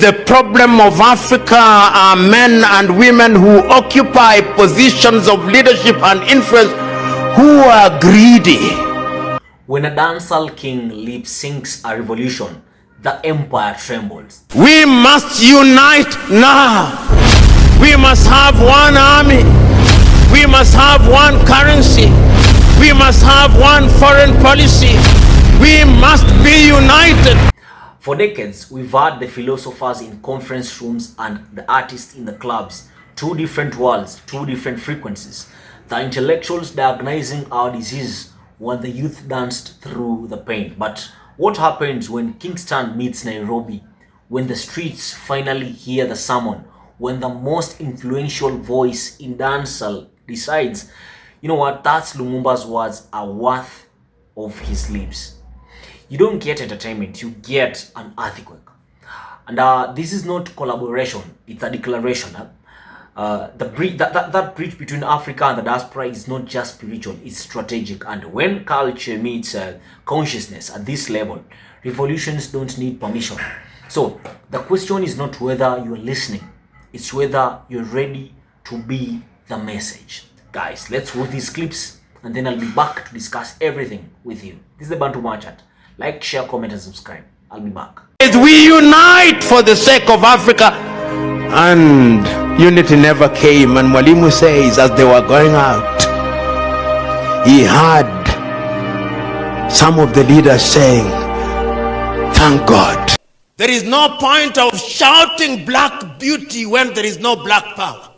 The problem of Africa are men and women who occupy positions of leadership and influence who are greedy. When a dancehall king lip syncs a revolution, the empire trembles. We must unite now. We must have one army. We must have one currency. We must have one foreign policy. We must be united. For decades, we've had the philosophers in conference rooms and the artists in the clubs. Two different worlds, two different frequencies. The intellectuals diagnosing our disease while the youth danced through the pain. But what happens when Kingston meets Nairobi? When the streets finally hear the sermon? When the most influential voice in dancehall decides, you know what, that's Lumumba's words are worth of his lips. You don't get entertainment, you get an earthquake. And this is not collaboration, it's a declaration. That bridge between Africa and the diaspora is not just spiritual, it's strategic. And when culture meets consciousness at this level, revolutions don't need permission. So the question is not whether you're listening, it's whether you're ready to be the message. Guys, let's watch these clips and then I'll be back to discuss everything with you. This is the Bantu Marchat. Like, share, comment and subscribe. I'll be back. We unite for the sake of Africa. And unity never came. And Mwalimu says as they were going out, he heard some of the leaders saying, thank God. There is no point of shouting black beauty when there is no black power.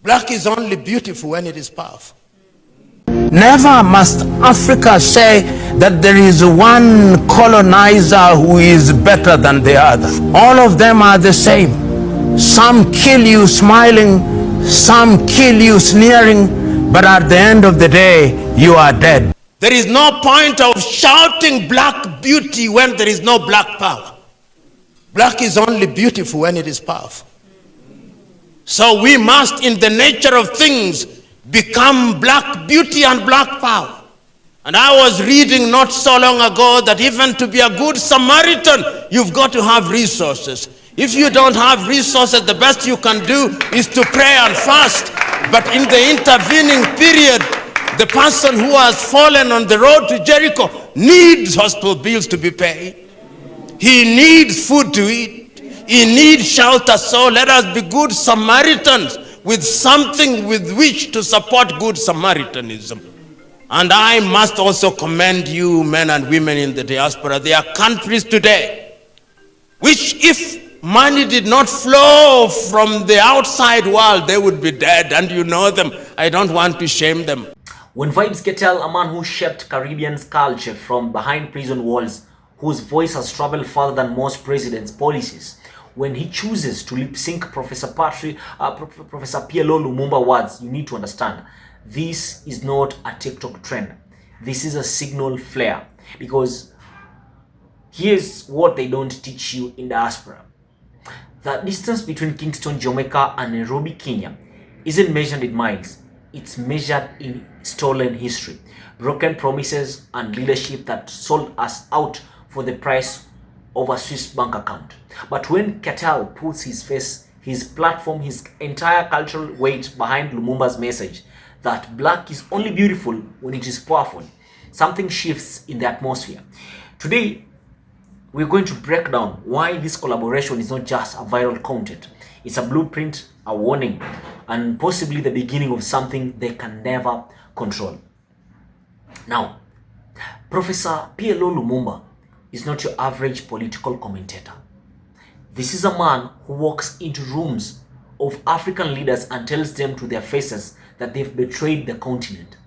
Black is only beautiful when it is powerful. Never must Africa say that there is one colonizer who is better than the other. All of them are the same. Some kill you smiling, some kill you sneering, but at the end of the day, you are dead. There is no point of shouting black beauty when there is no black power. Black is only beautiful when it is powerful. So we must, in the nature of things, become black beauty and black power. And I was reading not so long ago that even to be a good Samaritan, you've got to have resources. If you don't have resources, the best you can do is to pray and fast. But in the intervening period, the person who has fallen on the road to Jericho needs hospital bills to be paid. He needs food to eat. He needs shelter. So let us be good Samaritans with something with which to support good Samaritanism. And I must also commend you, men and women in the diaspora. There are countries today which, if money did not flow from the outside world, they would be dead, and you know them. I don't want to shame them. When Vybz Kartel, a man who shaped Caribbean culture from behind prison walls, whose voice has traveled further than most presidents' policies, when he chooses to lip sync Professor PLO Lumumba words, you need to understand, this is not a TikTok trend. This is a signal flare. Because here's what they don't teach you in diaspora. The distance between Kingston, Jamaica and Nairobi, Kenya isn't measured in miles. It's measured in stolen history, broken promises and leadership that sold us out for the price of a Swiss bank account. But when Kartel puts his face, his platform, his entire cultural weight behind Lumumba's message that black is only beautiful when it is powerful, something shifts in the atmosphere. Today, we're going to break down why this collaboration is not just a viral content. It's a blueprint, a warning, and possibly the beginning of something they can never control. Now, Professor PLO Lumumba is not your average political commentator. This is a man who walks into rooms of African leaders and tells them to their faces that they've betrayed the continent.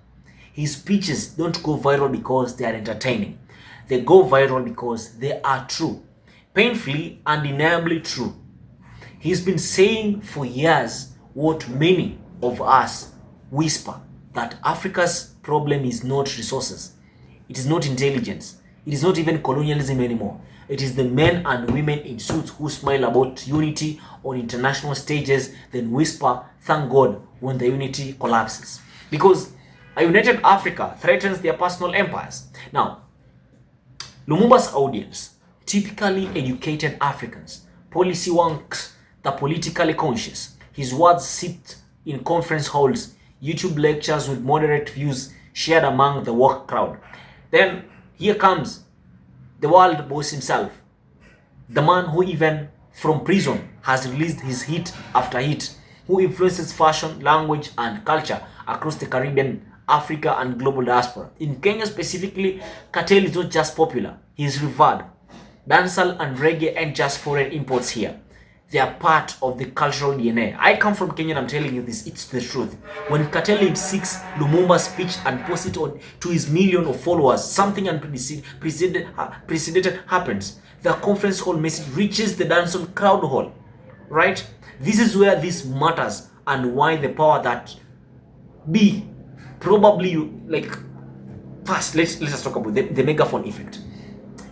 His speeches don't go viral because they are entertaining. They go viral because they are true, painfully, undeniably true. He's been saying for years what many of us whisper, that Africa's problem is not resources, it is not intelligence, it is not even colonialism anymore. It is the men and women in suits who smile about unity on international stages, then whisper, thank God, when the unity collapses. Because a united Africa threatens their personal empires. Now, Lumumba's audience, typically educated Africans, policy wonks the politically conscious. His words sit in conference halls, YouTube lectures with moderate views shared among the work crowd. Then here comes the world boss himself, the man who even from prison has released his hit after hit, who influences fashion, language, and culture across the Caribbean, Africa, and global diaspora. In Kenya specifically, Kartel is not just popular, he is revered. Dancehall and reggae ain't just foreign imports here. They are part of the cultural DNA. I come from Kenya and I'm telling you this, it's the truth. When Kartel lip syncs Lumumba's speech and posts it on to his million of followers, something unprecedented happens. The conference hall message reaches the dancehall crowd hall, right? This is where this matters and why the power that be probably like first let's talk about the megaphone effect.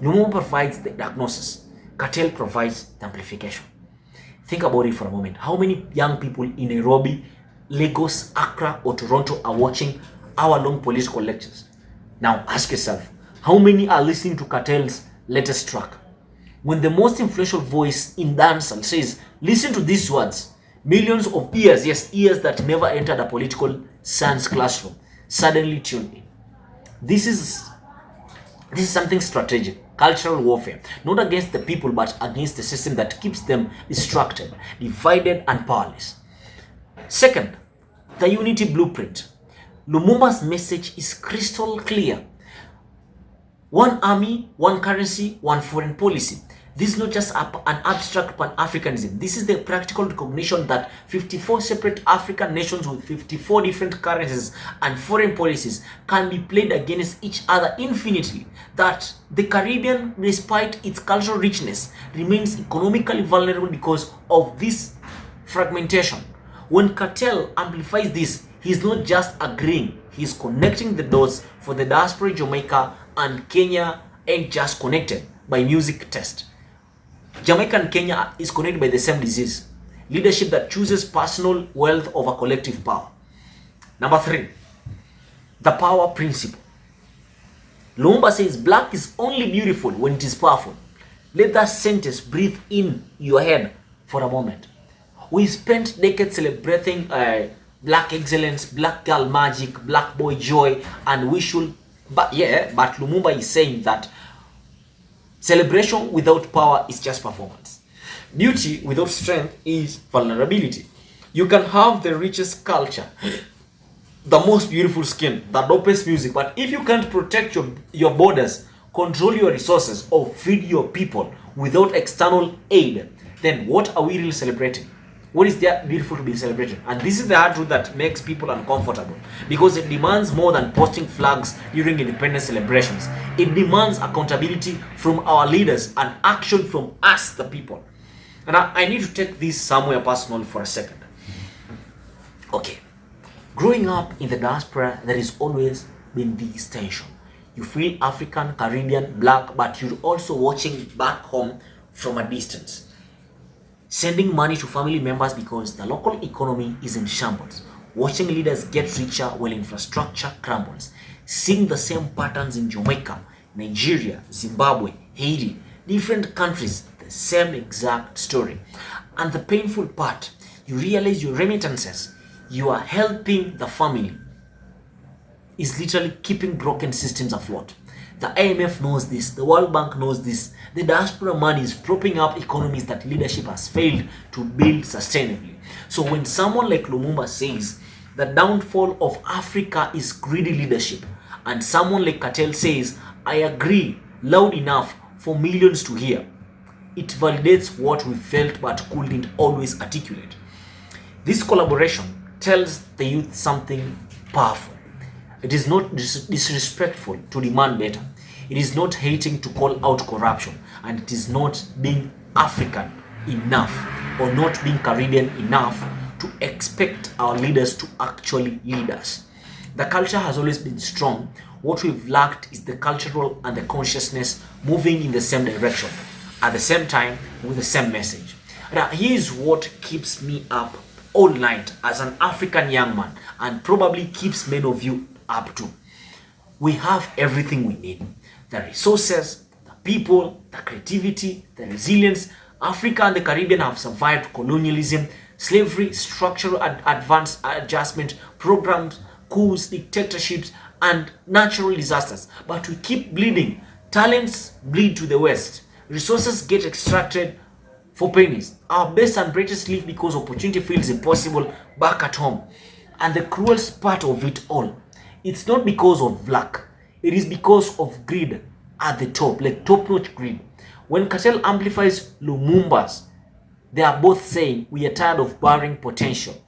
Lumumba provides the diagnosis, Kartel provides the amplification. Think about it for a moment. How many young people in Nairobi, Lagos, Accra, or Toronto are watching hour-long political lectures? Now ask yourself, how many are listening to Kartel's latest track? When the most influential voice in dancehall says, listen to these words, millions of ears, yes, ears that never entered a political science classroom, suddenly tune in. This is something strategic, cultural warfare, not against the people, but against the system that keeps them distracted, divided, and powerless. Second, the unity blueprint. Lumumba's message is crystal clear. One army, one currency, one foreign policy. This is not just an abstract Pan-Africanism. This is the practical recognition that 54 separate African nations with 54 different currencies and foreign policies can be played against each other infinitely. That the Caribbean, despite its cultural richness, remains economically vulnerable because of this fragmentation. When Kartel amplifies this, he is not just agreeing, he is connecting the dots for the diaspora. Jamaica and Kenya ain't just connected by music taste. Jamaica and Kenya is connected by the same disease, leadership that chooses personal wealth over collective power. Number 3, the power principle. Lumumba says black is only beautiful when it is powerful. Let that sentence breathe in your head for a moment. We spent decades celebrating black excellence, black girl magic, black boy joy, and we should, but Lumumba is saying that celebration without power is just performance. Beauty without strength is vulnerability. You can have the richest culture, the most beautiful skin, the dopest music, but if you can't protect your borders, control your resources, or feed your people without external aid, then what are we really celebrating? What is there beautiful to be celebrated? And this is the hard truth that makes people uncomfortable, because it demands more than posting flags during independence celebrations. It demands accountability from our leaders and action from us, the people. And I need to take this somewhere personal for a second. Okay. Growing up in the diaspora, there has always been this tension. You feel African, Caribbean, black, but you're also watching back home from a distance. Sending money to family members because the local economy is in shambles. Watching leaders get richer while infrastructure crumbles. Seeing the same patterns in Jamaica, Nigeria, Zimbabwe, Haiti, different countries, the same exact story. And the painful part, you realize your remittances, you are helping the family, is literally keeping broken systems afloat. The IMF knows this, the World Bank knows this. The diaspora money is propping up economies that leadership has failed to build sustainably. So when someone like Lumumba says the downfall of Africa is greedy leadership, and someone like Kartel says, I agree, loud enough for millions to hear, it validates what we felt but couldn't always articulate. This collaboration tells the youth something powerful. It is not disrespectful to demand better. It is not hating to call out corruption. And it is not being African enough or not being Caribbean enough to expect our leaders to actually lead us. The culture has always been strong. What we've lacked is the cultural and the consciousness moving in the same direction at the same time with the same message. Now, here's what keeps me up all night as an African young man, and probably keeps many of you up too. We have everything we need. The resources, the people, the creativity, the resilience, Africa and the Caribbean have survived colonialism, slavery, structural advanced adjustment programs, coups, dictatorships, and natural disasters. But we keep bleeding. Talents bleed to the West. Resources get extracted for pennies. Our best and brightest leave because opportunity feels impossible back at home. And the cruelest part of it all, it's not because of luck. It is because of greed at the top, like top-notch greed. When Kartel amplifies Lumumba's, they are both saying, we are tired of burying potential.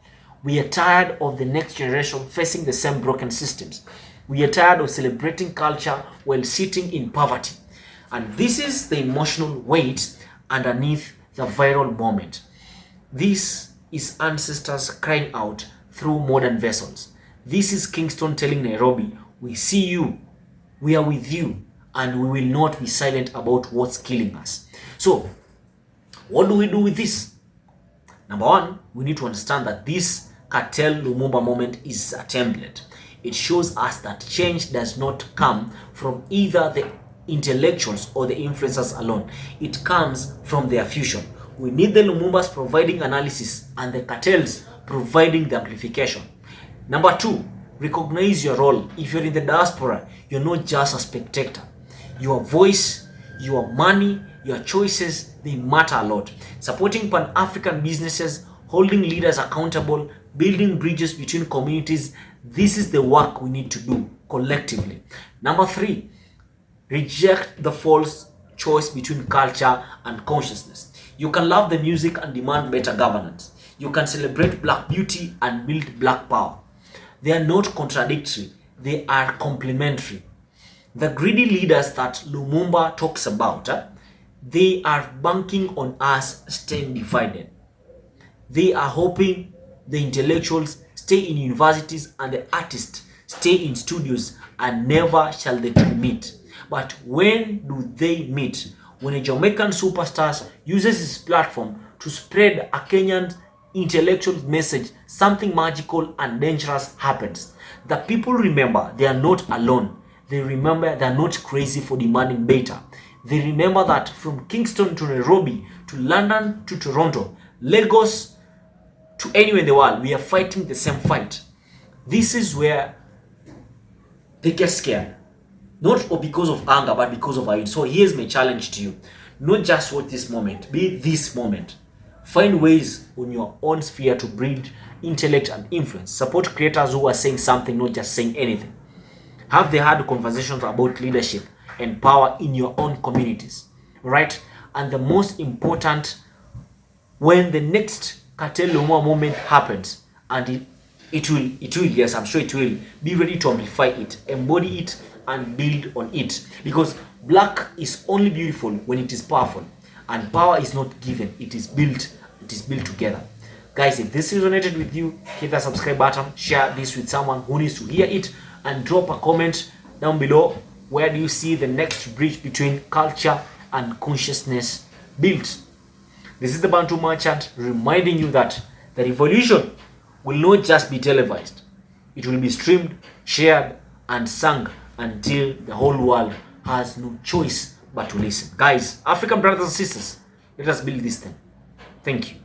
We are tired of the next generation facing the same broken systems. We are tired of celebrating culture while sitting in poverty. And this is the emotional weight underneath the viral moment. This is ancestors crying out through modern vessels. This is Kingston telling Nairobi, we see you, we are with you, and we will not be silent about what's killing us. So, what do we do with this? Number one, we need to understand that this Kartel Lumumba moment is a template. It shows us that change does not come from either the intellectuals or the influencers alone. It comes from their fusion. We need the Lumumbas providing analysis and the Kartels providing the amplification. Number two, recognize your role. If you're in the diaspora, you're not just a spectator. Your voice, your money, your choices, they matter a lot. Supporting Pan-African businesses, holding leaders accountable, building bridges between communities, this is the work we need to do collectively. Number three, reject the false choice between culture and consciousness. You can love the music and demand better governance. You can celebrate black beauty and build black power. They are not contradictory, they are complementary. The greedy leaders that Lumumba talks about, they are banking on us staying divided. They are hoping the intellectuals stay in universities and the artists stay in studios, and never shall the two meet. But when do they meet? When a Jamaican superstar uses his platform to spread a Kenyan intellectual message, something magical and dangerous happens. The people remember they are not alone. They remember they are not crazy for demanding better. They remember that from Kingston to Nairobi, to London to Toronto, Lagos to anywhere in the world, we are fighting the same fight. This is where they get scared. Not because of anger, but because of aid. So here's my challenge to you. Not just watch this moment, be this moment. Find ways on your own sphere to breed intellect and influence. Support creators who are saying something, not just saying anything. Have the hard conversations about leadership and power in your own communities. Right? And the most important, when the next Kartel Lumumba moment happens, and it will, yes, I'm sure it will, be ready to amplify it, embody it, and build on it. Because black is only beautiful when it is powerful, and power is not given, it is built together. Guys, if this resonated with you, hit the subscribe button, share this with someone who needs to hear it, and drop a comment down below. Where do you see the next bridge between culture and consciousness built? This is the Bantu Merchant reminding you that the revolution will not just be televised. It will be streamed, shared, and sung until the whole world has no choice but to listen. Guys, African brothers and sisters, let us build this thing. Thank you.